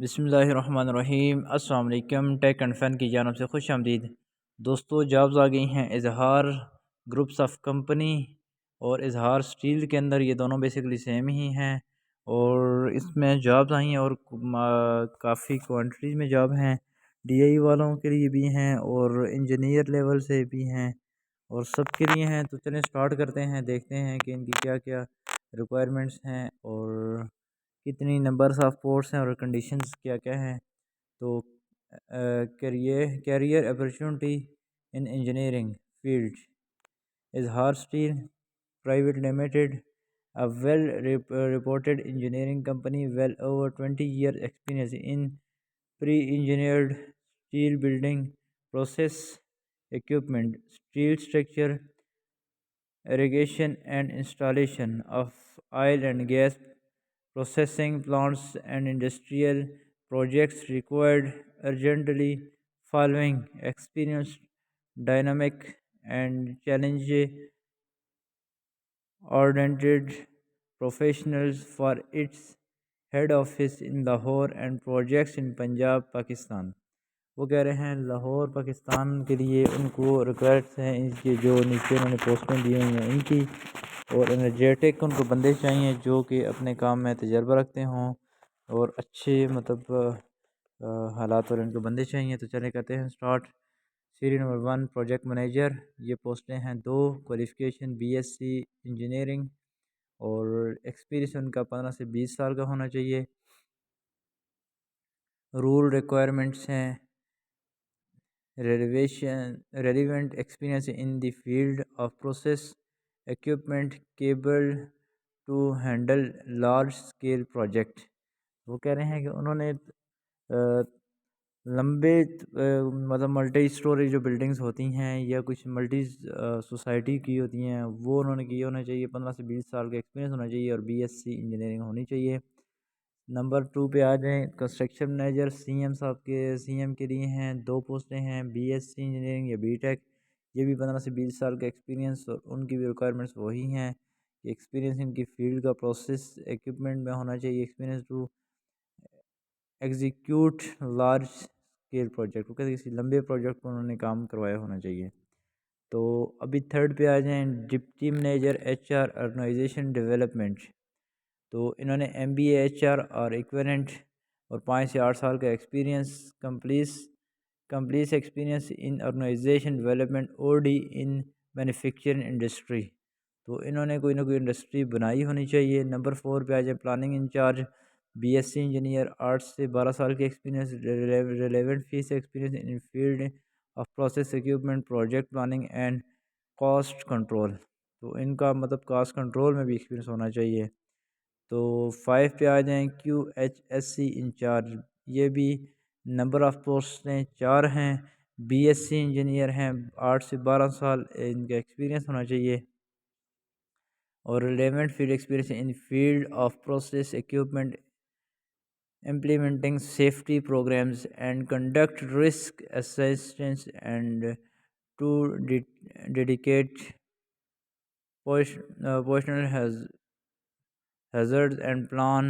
بسم اللہ الرحمن الرحیم۔ السلام علیکم، ٹیک اینڈ فین کی جانب سے خوش آمدید دوستو۔ جابز آ گئی ہیں اظہار گروپس آف کمپنی اور اظہار اسٹیل کے اندر، یہ دونوں بیسیکلی سیم ہی ہیں اور اس میں جابز آئی ہیں اور کافی کوانٹٹیز میں جاب ہیں۔ ڈی آئی والوں کے لیے بھی ہیں اور انجینئر لیول سے بھی ہیں اور سب کے لیے ہیں۔ تو چلیں سٹارٹ کرتے ہیں، دیکھتے ہیں کہ ان کی کیا کیا ریکوائرمنٹس ہیں اور کتنی نمبرس آف پوسٹس ہیں اور کنڈیشنز کیا کیا ہیں۔ تو career opportunity in engineering field, Izhar steel private limited, a well reported engineering company, well over 20 years experience in pre-engineered steel building process equipment, steel structure, irrigation and installation of oil and gas processing plants and industrial projects required urgently following experience, dynamic and challenge oriented professionals for its head office in Lahore and projects in Punjab, Pakistan۔ وہ کہہ رہے ہیں لاہور پاکستان کے لیے ان کو required ہیں ان کی جو نیچے انہوں نے پوسٹیں دی ہوئی ہیں ان کی، اور انرجیٹک ان کو بندے چاہیے جو کہ اپنے کام میں تجربہ رکھتے ہوں اور اچھے حالات، اور ان کو بندے چاہیے۔ تو چلے کرتے ہیں start. Serial number 1 project manager, یہ پوسٹیں ہیں 2، qualification B S C engineering اور ایکسپیرینس ان کا 15 سے 20 سال کا ہونا چاہیے۔ رول ریکوائرمنٹس ہیں relevant experience in the field of process equipment capable to handle large scale project. وہ کہہ رہے ہیں کہ انہوں نے لمبے ملٹی اسٹوری جو بلڈنگز ہوتی ہیں یا کچھ ملٹی سوسائٹی کی ہوتی ہیں وہ انہوں نے کی ہونا چاہیے، 15 سے 20 سال کا ایکسپیرینس ہونا چاہیے اور بی ایس سی انجینئرنگ ہونی چاہیے۔ نمبر 2 پہ آ جائیں، کنسٹرکشن منیجر، سی ایم کے لیے ہیں 2 پوسٹیں ہیں، بی ایس سی انجینئرنگ یا بی ٹیک، یہ بھی 15 سے 20 سال کا ایکسپیرینس، اور ان کی بھی ریکوائرمنٹس وہی ہیں کہ ایکسپیرینس ان کی فیلڈ کا پروسیس ایکوپمنٹ میں ہونا چاہیے، experience to execute large scale project, وہ کہتے ہیں کسی لمبے پروجیکٹ کو انہوں نے کام کروایا ہونا چاہیے۔ تو ابھی 3rd پہ آ جائیں، deputy manager H R organization development, تو انہوں نے M B A H R اور ایکویلنٹ اور 5 سے 8 سال کا experience, complies experience in organization development O D in manufacturing industry, تو انہوں نے کوئی نہ کوئی انڈسٹری بنائی ہونی چاہیے۔ نمبر 4 پہ آ جائیں، planning incharge, B S C engineer, 8 سے 12 سال کی experience, relevant face experience in field of process equipment project planning and cost control, تو ان کا کاسٹ کنٹرول میں بھی ایکسپیرینس ہونا چاہیے۔ تو 5 پہ آ جائیں، کیو ایچ ایس سی انچارج، یہ بھی نمبر آف پوسٹیں 4 ہیں، بی ایس سی انجینئر ہیں، 8 سے 12 سال ان کا ایکسپیرینس ہونا چاہیے اور relevant field experience in field of process equipment implementing safety programs and conduct risk assessments and to dedicate positional hazards and plan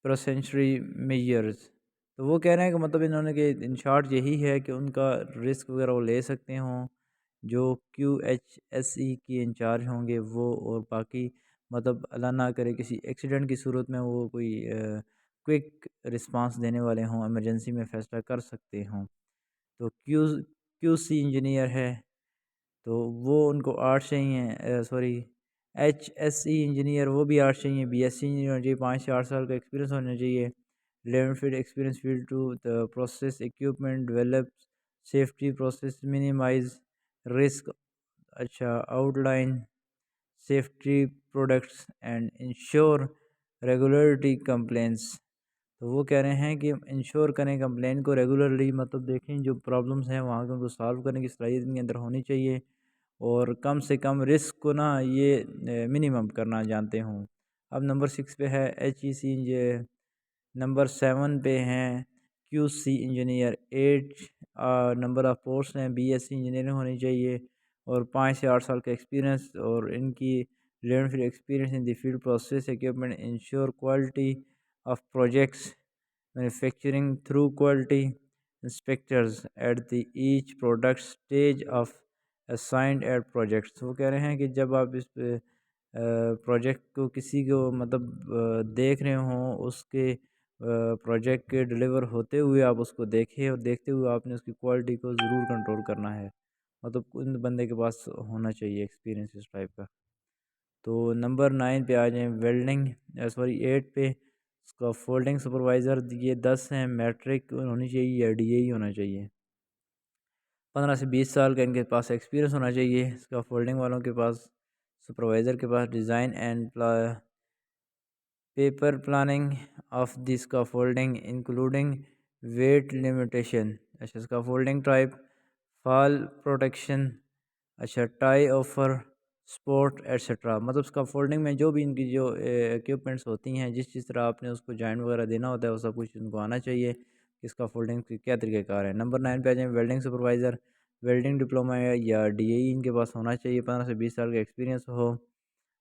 precautionary measures۔ تو وہ کہہ رہے ہیں کہ انہوں نے کہ انشارٹ یہی ہے کہ ان کا رسک وغیرہ وہ لے سکتے ہوں جو کیو ایچ ایس ای کی انچارج ہوں گے وہ، اور باقی اللہ نہ کرے کسی ایکسیڈنٹ کی صورت میں وہ کوئی کوئک رسپانس دینے والے ہوں، ایمرجنسی میں فیصلہ کر سکتے ہوں۔ تو کیو سی انجینئر ہے تو وہ ان کو 8 چاہیے، ایچ ایس ای انجینئر وہ بھی 8 چاہیے، بی ایس سی انجینئر ہونا چاہیے، 5 سے 8 سال کا ایکسپیرینس ہونا چاہیے، relevant field experience field to the process equipment develop safety process minimize risk, outline safety products and ensure regulatory compliance. تو وہ کہہ رہے ہیں کہ انشور کریں کمپلین کو ریگولرلی، دیکھیں جو پرابلمس ہیں وہاں ان کو سالو کرنے کی صلاحیت ان کے اندر ہونی چاہیے اور کم سے کم رسک کو یہ منیمم کرنا جانتے ہوں۔ اب نمبر 6 پہ ہے ایچ ای سی انجینئر، نمبر 7 پہ ہیں کیو سی انجینئر، 8 نمبر آف پوسٹ ہیں، بی ایس سی انجینئرنگ ہونی چاہیے اور 5 سے 8 سال کا ایکسپیرینس، اور ان کی learn field experience in the field process equipment, ensure quality of projects manufacturing through quality inspectors at the each product stage of assigned at projects. وہ کہہ رہے ہیں کہ جب آپ اس پروجیکٹ کو کسی کو مطلب دیکھ رہے ہوں، اس کے پروجیکٹ کے ڈلیور ہوتے ہوئے آپ اس کو دیکھیں، اور دیکھتے ہوئے آپ نے اس کی کوالٹی کو ضرور کنٹرول کرنا ہے، مطلب ان بندے کے پاس ہونا چاہیے ایکسپیرینس اس ٹائپ کا۔ تو نمبر 9 پہ آ جائیں، ویلڈنگ، سوری 8 پہ اس کا فولڈنگ سپروائزر، یہ 10 ہیں، میٹرک ہونی چاہیے یا ڈی اے ہی ہونا چاہیے، 15 سے 20 سال کا ان کے پاس ایکسپیرینس ہونا چاہیے اس کا فولڈنگ والوں کے پاس۔ سپروائزر کے پاس design and paper planning of the scaffolding including weight limitation, اچھا اسکافولڈنگ ٹائپ، فال پروٹیکشن، اچھا ٹائی آفر سپورٹ ایٹسٹرا، مطلب اسکافولڈنگ میں جو بھی ان کی جو ایکوپمنٹس ہوتی ہیں، جس طرح آپ نے اس کو جوائنٹ وغیرہ دینا ہوتا ہے، وہ سب کچھ ان کو آنا چاہیے کہ اسکافولڈنگ کی کیا طریقہ کار ہے۔ نمبر 9 پہ آ جائیں، ویلڈنگ سپروائزر، ویلڈنگ ڈپلوما یا ڈی اے ای ان کے پاس ہونا چاہیے، 15 سے 20 سال کا ایکسپیرینس ہو،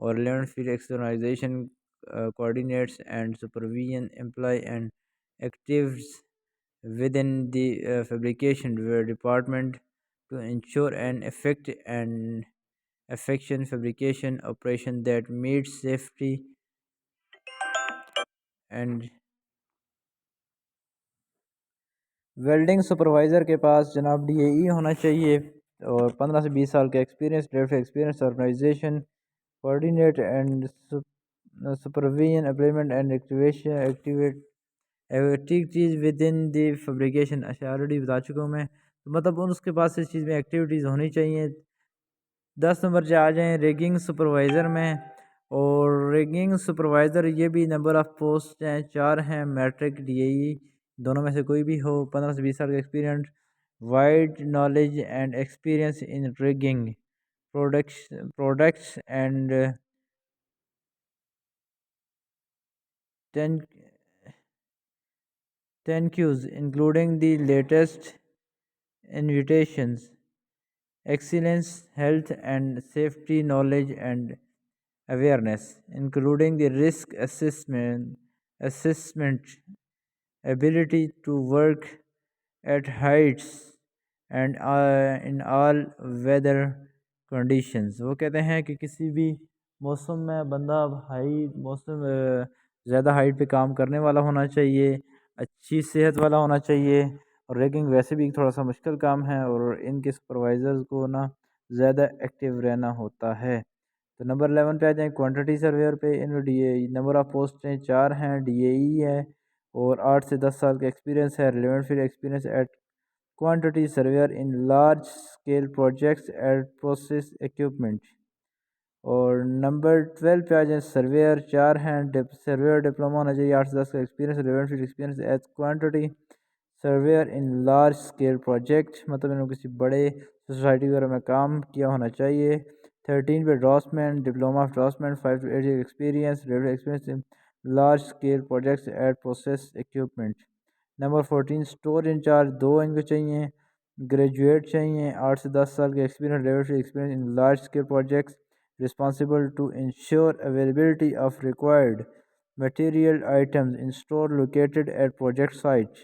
اور لیرن field ایکسٹرنائزیشن coordinates and supervision employ and actives within the fabrication department to ensure an efficient fabrication operation that meets safety and welding supervisor کے پاس جناب ڈی اے ای ہونا چاہیے اور 15 سے 20 سال کا experience, date experience, organization coordinate and supervision implement and activities within the fabrication, اچھا already بتا چکا ہوں میں، مطلب اس کے پاس اس چیز میں ایکٹیویٹیز ہونی چاہیے۔ 10 نمبر سے آ جائیں ریگنگ سپروائزر میں، اور ریگنگ سپروائزر یہ بھی نمبر آف پوسٹ ہیں، 4 ہیں، میٹرک ڈی اے ای دونوں میں سے کوئی بھی ہو، 15 سے 20 سال کا experience, wide knowledge and experience in rigging products and techniques including the latest innovations, excellence health and safety knowledge and awareness including the risk assessment, ability to work at heights and in all weather conditions۔ وہ کہتے ہیں کہ کسی بھی موسم میں بندہ زیادہ ہائٹ پہ کام کرنے والا ہونا چاہیے، اچھی صحت والا ہونا چاہیے، اور ریگنگ ویسے بھی تھوڑا سا مشکل کام ہے، اور ان کے سپروائزرز کو نا زیادہ ایکٹیو رہنا ہوتا ہے۔ تو نمبر 11 پہ آ جائیں، کوانٹٹی سرویئر پہ، in D A E number of پوسٹیں 4 ہیں، ڈی اے ای ہے، اور 8 سے 10 سال کا ایکسپیرینس ہے، relevant field experience at quantity surveyor in large scale projects at process equipment. اور نمبر 12 پہ آ جائیں، سرویئر 4 ہیں، سرویئر ڈپلوما ہونا چاہیے، 8 سے 10 کا experience, relevant field experience at quantity surveyor in large scale project, مطلب انہوں نے کسی بڑے سوسائٹی وغیرہ میں کام کیا ہونا چاہیے۔ 13 پہ draftsman, diploma of draftsman, 5 to 8 years experience, relevant experience in large scale projects at process equipment. Number 14 store in charge, 2 ان کو چاہیے، گریجویٹ چاہیے، 8 سے 10 سال کا experience, relevant experience in large scale projects, responsible to ensure availability of required material items in store located at project site۔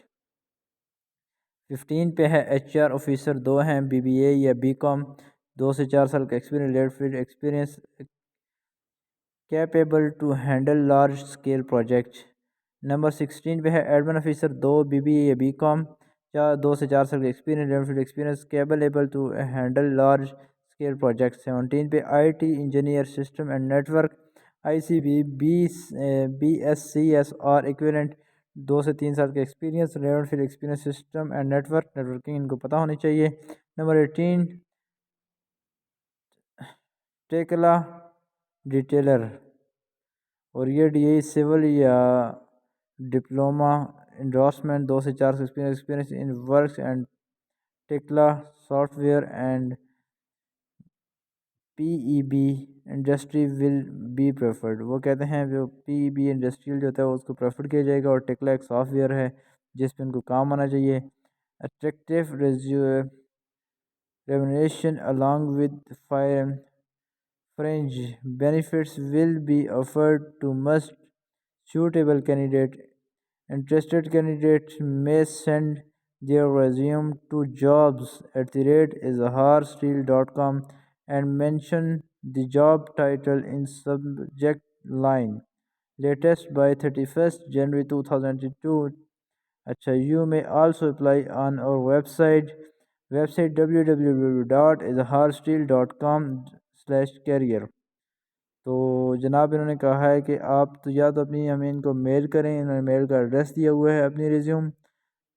15 پہ ہے H R officer, 2 ہیں، بی بی اے یا بی کام، 2 سے 4 سال کا experience, let field experience, capable to handle large scale project. Number 16 پہ ہے admin officer, 2 B B A یا بی کام، 2 سے 4 سال کا experience, let field experience, capable to handle large scale project. 17 پہ I T engineer, system and network, I C B, B S C S or equivalent, 2 سے 3 سال کا experience, relevant field experience, system and networking ان کو پتہ ہونی چاہیے۔ Number 18 ٹیکلا detailer, اور یہ ڈی اے سول یا ڈپلوما ان ڈرافٹسمین، 2 سے 4 سال experience in works and Tekla software and P E B industry will be preferred. وہ کہتے ہیں جو پی ای بی انڈسٹریل جو ہوتا ہے اس کو پریفر کیا جائے گا، اور ٹیکلا ایک سافٹ ویئر ہے جس پہ ان کو کام آنا چاہیے۔ Attractive remuneration along with fringe benefits will be offered to most suitable candidates. Interested candidates may send their resume to jobs@izharsteel.com and mention the job title in subject line. Latest by 31st January 2022. Acha, you may also apply on our website www.izharsteel.com/career. تو جناب انہوں نے کہا ہے کہ آپ تو یا تو اپنی ہمیں ان کو میل کریں، انہوں نے میل کا ایڈریس دیا ہوا ہے اپنی ریزیوم،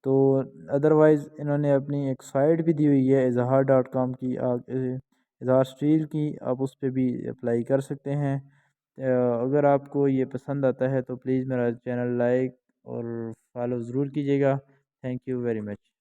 تو ادروائز انہوں نے اپنی ایک سائٹ بھی دی ہوئی ہے izhar.com کی، اظہار اسٹیل کی، آپ اس پہ بھی اپلائی کر سکتے ہیں۔ اگر آپ کو یہ پسند آتا ہے تو پلیز میرا چینل لائک اور فالو ضرور کیجیے گا۔ Thank you very much.